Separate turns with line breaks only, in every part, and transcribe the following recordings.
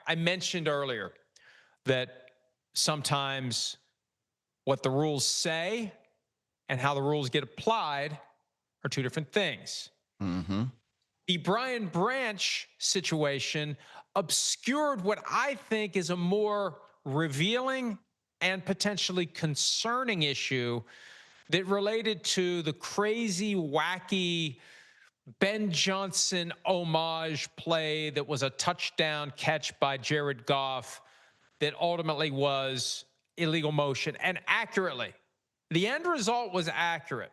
I mentioned earlier that sometimes what the rules say and how the rules get applied are two different things.
Mm-hmm.
The Brian Branch situation obscured what I think is a more revealing and potentially concerning issue that related to the crazy, wacky Ben Johnson homage play that was a touchdown catch by Jared Goff that ultimately was illegal motion, and accurately. The end result was accurate.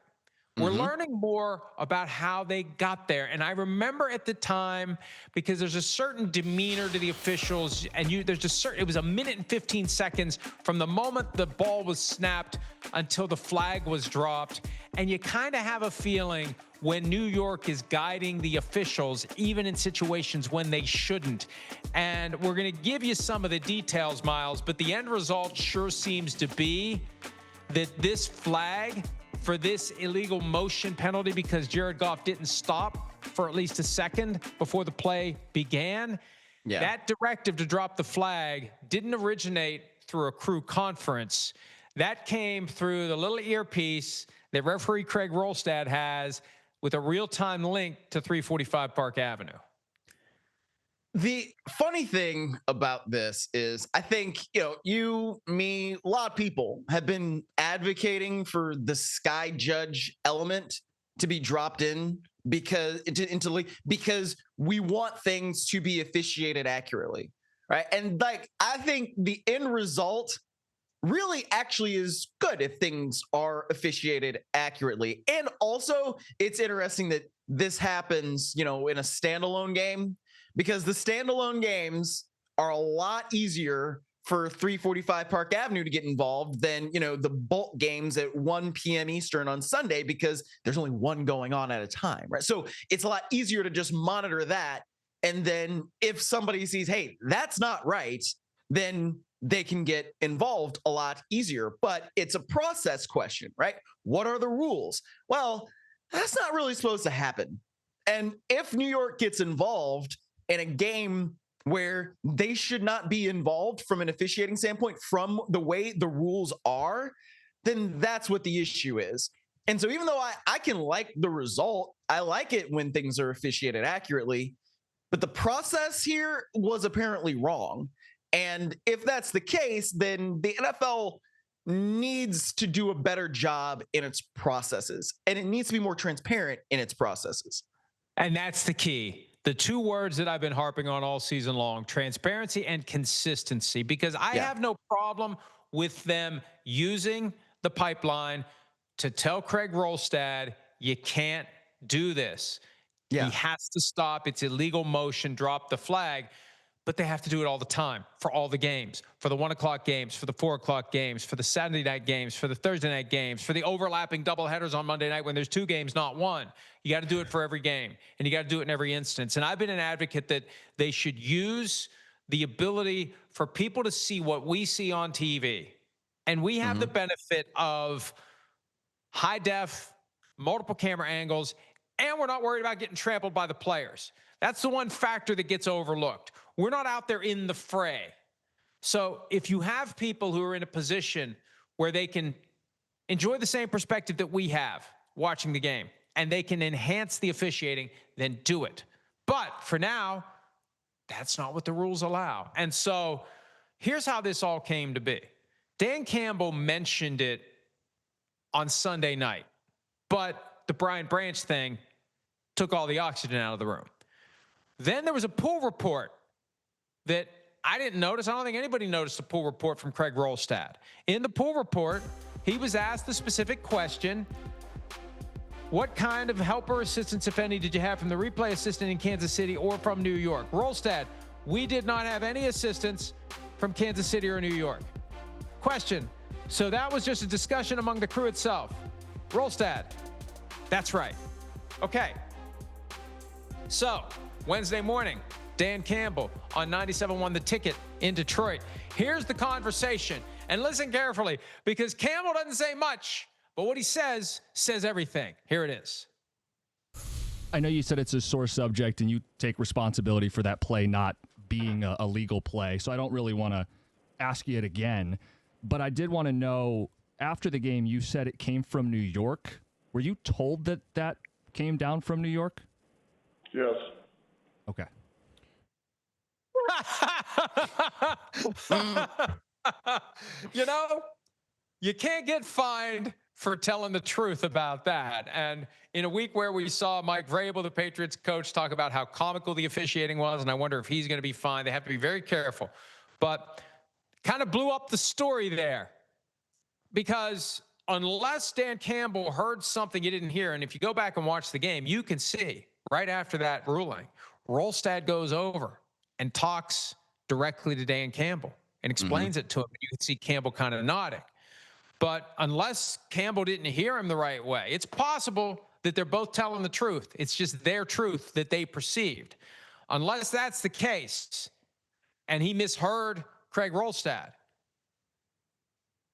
We're learning more about how they got there. And I remember at the time, because there's a certain demeanor to the officials, and there's just certain, it was a minute and 15 seconds from the moment the ball was snapped until the flag was dropped. And you kind of have a feeling when New York is guiding the officials, even in situations when they shouldn't. And we're going to give you some of the details, Myles, but the end result sure seems to be that this flag for this illegal motion penalty, because Jared Goff didn't stop for at least a second before the play began. Yeah. That directive to drop the flag didn't originate through a crew conference. That came through the little earpiece that referee Craig Rolstad has with a real-time link to 345 Park Avenue.
The funny thing about this is I think, you, me, a lot of people have been advocating for the sky judge element to be dropped in because we want things to be officiated accurately, right? And I think the end result really actually is good if things are officiated accurately. And also it's interesting that this happens, in a standalone game, because the standalone games are a lot easier for 345 Park Avenue to get involved than, the bulk games at 1 p.m. Eastern on Sunday, because there's only one going on at a time, right? So it's a lot easier to just monitor that. And then if somebody sees, hey, that's not right, then they can get involved a lot easier. But it's a process question, right? What are the rules? Well, that's not really supposed to happen. And if New York gets involved in a game where they should not be involved from an officiating standpoint, from the way the rules are, then that's what the issue is. And so even though I can like the result, I like it when things are officiated accurately, but the process here was apparently wrong. And if that's the case, then the NFL needs to do a better job in its processes, and it needs to be more transparent in its processes.
And that's the key. The two words that I've been harping on all season long: transparency and consistency, because I have no problem with them using the pipeline to tell Craig Rolstad, you can't do this. He has to stop. It's illegal motion. Drop the flag. But they have to do it all the time for all the games, for the 1 o'clock games, for the 4 o'clock games, for the Saturday night games, for the Thursday night games, for the overlapping doubleheaders on Monday night when there's 2 games, not 1. You got to do it for every game, and you got to do it in every instance. And I've been an advocate that they should use the ability for people to see what we see on TV. And we have the benefit of high def, multiple camera angles, and we're not worried about getting trampled by the players. That's the one factor that gets overlooked. We're not out there in the fray. So if you have people who are in a position where they can enjoy the same perspective that we have watching the game, and they can enhance the officiating, then do it. But for now, that's not what the rules allow. And so here's how this all came to be. Dan Campbell mentioned it on Sunday night, but the Brian Branch thing took all the oxygen out of the room. Then there was a pool report that I didn't notice. I don't think anybody noticed the pool report from Craig Rolstad. In the pool report, he was asked the specific question: what kind of help or assistance, if any, did you have from the replay assistant in Kansas City or from New York? Rolstad: we did not have any assistance from Kansas City or New York. Question: so that was just a discussion among the crew itself? Rolstad: that's right. Okay. So Wednesday morning, Dan Campbell on 97.1 The Ticket in Detroit. Here's the conversation, and listen carefully, because Campbell doesn't say much, but what he says everything. Here it is.
I know you said it's a sore subject and you take responsibility for that play not being a legal play, so I don't really want to ask you it again. But I did want to know, after the game, you said it came from New York. Were you told that that came down from New York?
Yes.
Okay.
You know, you can't get fined for telling the truth about that. And in a week where we saw Mike Vrabel, the Patriots coach, talk about how comical the officiating was, and I wonder if he's going to be fined, they have to be very careful. But kind of blew up the story there, because unless Dan Campbell heard something you didn't hear, and if you go back and watch the game, you can see right after that ruling, Rolstad goes over and talks directly to Dan Campbell and explains it to him. You can see Campbell kind of nodding. But unless Campbell didn't hear him the right way, it's possible that they're both telling the truth. It's just their truth that they perceived. Unless that's the case, and he misheard Craig Rolstad,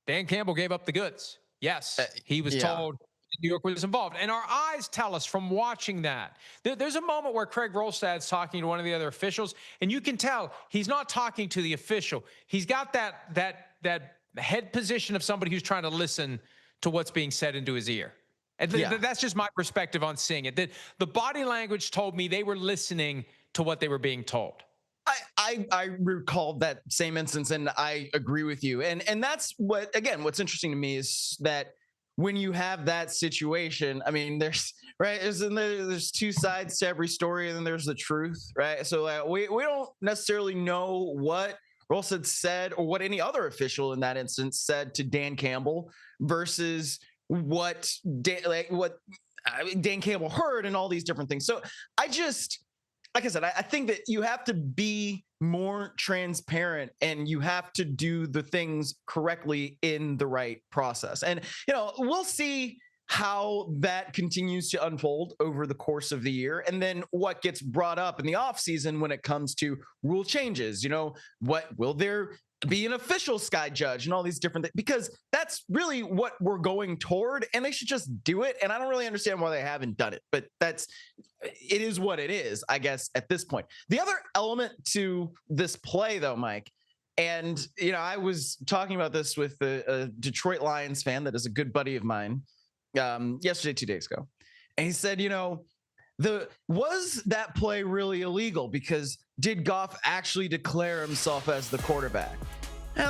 Dan Campbell gave up the goods. Yes, he was told New York was involved. And our eyes tell us from watching that. There's a moment where Craig Rolstad's talking to one of the other officials, and you can tell he's not talking to the official. He's got that head position of somebody who's trying to listen to what's being said into his ear. And that's just my perspective on seeing it. The body language told me they were listening to what they were being told.
I recall that same instance, and I agree with you. And that's what's interesting to me is that when you have that situation, I mean, there's two sides to every story, and then there's the truth, right? So we don't necessarily know what Rolstad said or what any other official in that instance said to Dan Campbell versus what Dan Campbell heard and all these different things. So like I said, I think that you have to be more transparent and you have to do the things correctly in the right process. And, we'll see how that continues to unfold over the course of the year. And then what gets brought up in the offseason when it comes to rule changes, what will there be an official sky judge and all these different things, because that's really what we're going toward, and they should just do it. And I don't really understand why they haven't done it, but it is what it is, I guess, at this point. The other element to this play though, Mike, and I was talking about this with a Detroit Lions fan that is a good buddy of mine yesterday, 2 days ago. And he said, was that play really illegal? Because did Goff actually declare himself as the quarterback? And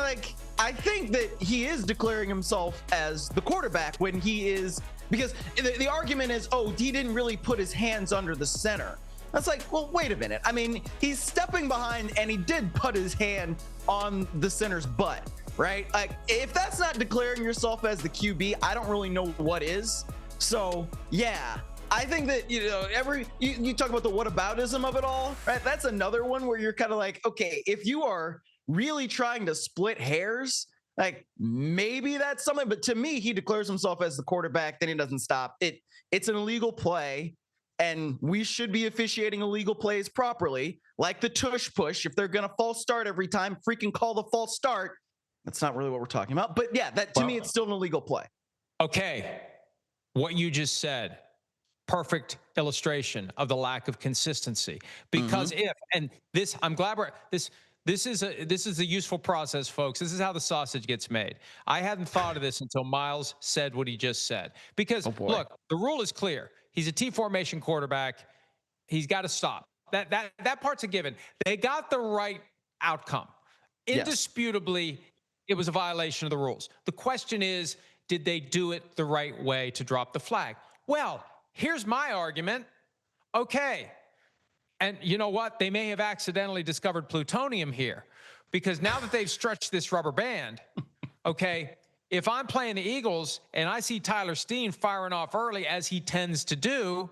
I think that he is declaring himself as the quarterback when he is, because the argument is, he didn't really put his hands under the center. That's well, wait a minute. I mean, he's stepping behind and he did put his hand on the center's butt, right? If that's not declaring yourself as the QB, I don't really know what is. So yeah, I think that, you talk about the whataboutism of it all, right? That's another one where you're kind of okay, if you are really trying to split hairs, maybe that's something. But to me, he declares himself as the quarterback, then he doesn't stop. It's an illegal play, and we should be officiating illegal plays properly, like the tush push. If they're going to false start every time, freaking call the false start. That's not really what we're talking about. But yeah, to me, it's still an illegal play. Okay.
What you just said, perfect illustration of the lack of consistency. Because I'm glad this is a useful process, folks. This is how the sausage gets made. I hadn't thought of this until Myles said what he just said. Because look, the rule is clear. He's a T formation quarterback. He's got to stop. That part's a given. They got the right outcome. Indisputably, it was a violation of the rules. The question is, did they do it the right way to drop the flag? Well, here's my argument. Okay. And you know what? They may have accidentally discovered plutonium here, because now that they've stretched this rubber band, okay, if I'm playing the Eagles and I see Tyler Steen firing off early, as he tends to do,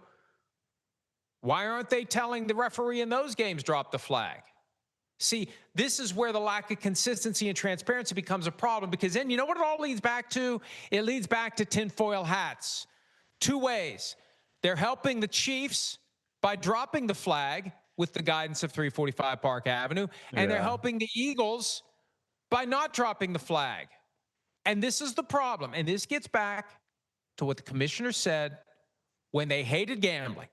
why aren't they telling the referee in those games drop the flag? See, this is where the lack of consistency and transparency becomes a problem, because then you know what it all leads back to? It leads back to tinfoil hats. Two ways. They're helping the Chiefs by dropping the flag with the guidance of 345 Park Avenue, and they're helping the Eagles by not dropping the flag. And this is the problem. And this gets back to what the commissioner said when they hated gambling.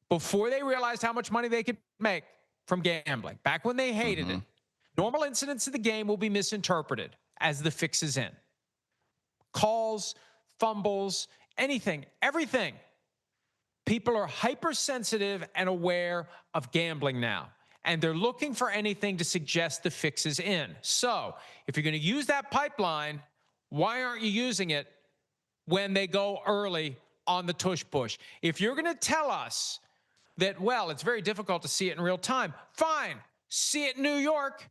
Before they realized how much money they could make, from gambling, back when they hated it. Normal incidents of the game will be misinterpreted as the fix is in. Calls, fumbles, anything, everything. People are hypersensitive and aware of gambling now, and they're looking for anything to suggest the fix is in. So if you're going to use that pipeline, why aren't you using it when they go early on the tush push? If you're going to tell us that, well, it's very difficult to see it in real time, fine, see it in New York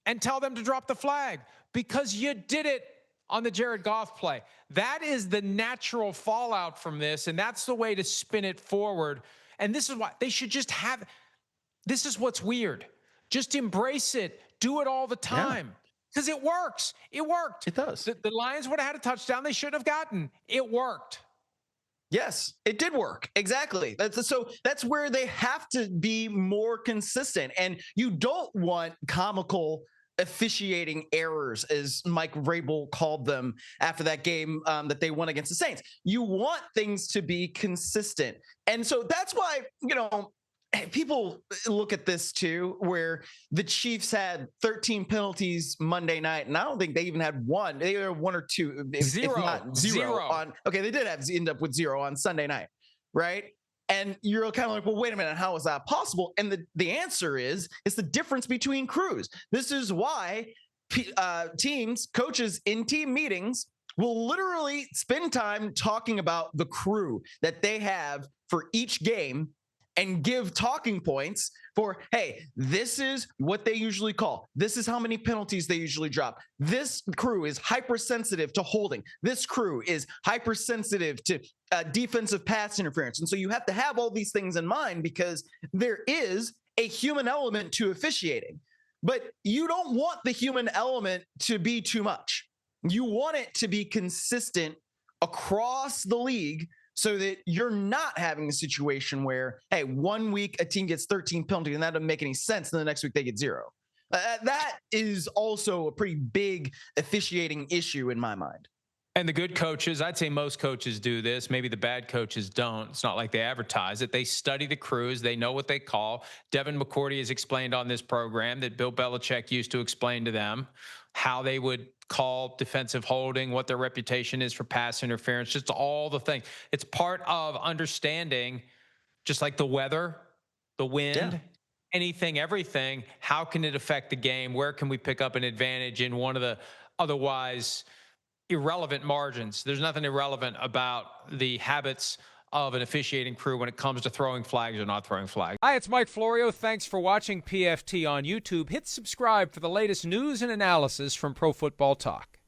and tell them to drop the flag because you did it on the Jared Goff play. That is the natural fallout from this, and that's the way to spin it forward. And this is why they should just have, this is what's weird. Just embrace it. Do it all the time. Because it works. It worked.
It does.
The Lions would have had a touchdown they shouldn't have gotten. It worked.
Yes, it did work. Exactly. So that's where they have to be more consistent. And you don't want comical officiating errors, as Mike Vrabel called them after that game that they won against the Saints. You want things to be consistent. And so that's why, people look at this too, where the Chiefs had 13 penalties Monday night, and I don't think they even had one. They had one or two, if not zero. Okay, they did end up with 0 on Sunday night, right? And you're kind of like, well, wait a minute, how is that possible? And the answer is, it's the difference between crews. This is why teams, coaches in team meetings will literally spend time talking about the crew that they have for each game and give talking points for, hey, this is what they usually call. This is how many penalties they usually drop. This crew is hypersensitive to holding. This crew is hypersensitive to defensive pass interference. And so you have to have all these things in mind because there is a human element to officiating. But you don't want the human element to be too much. You want it to be consistent across the league so that you're not having a situation where, hey, 1 week a team gets 13 penalties and that doesn't make any sense, and the next week they get 0. That is also a pretty big officiating issue in my mind.
And the good coaches, I'd say most coaches do this. Maybe the bad coaches don't. It's not like they advertise it. They study the crews. They know what they call. Devin McCourty has explained on this program that Bill Belichick used to explain to them how they would call defensive holding, what their reputation is for pass interference, just all the things. It's part of understanding, just like the weather, the wind, anything, everything. How can it affect the game? Where can we pick up an advantage in one of the otherwise irrelevant margins? There's nothing irrelevant about the habits of an officiating crew when it comes to throwing flags or not throwing flags.
Hi, it's Mike Florio. Thanks for watching PFT on YouTube. Hit subscribe for the latest news and analysis from Pro Football Talk.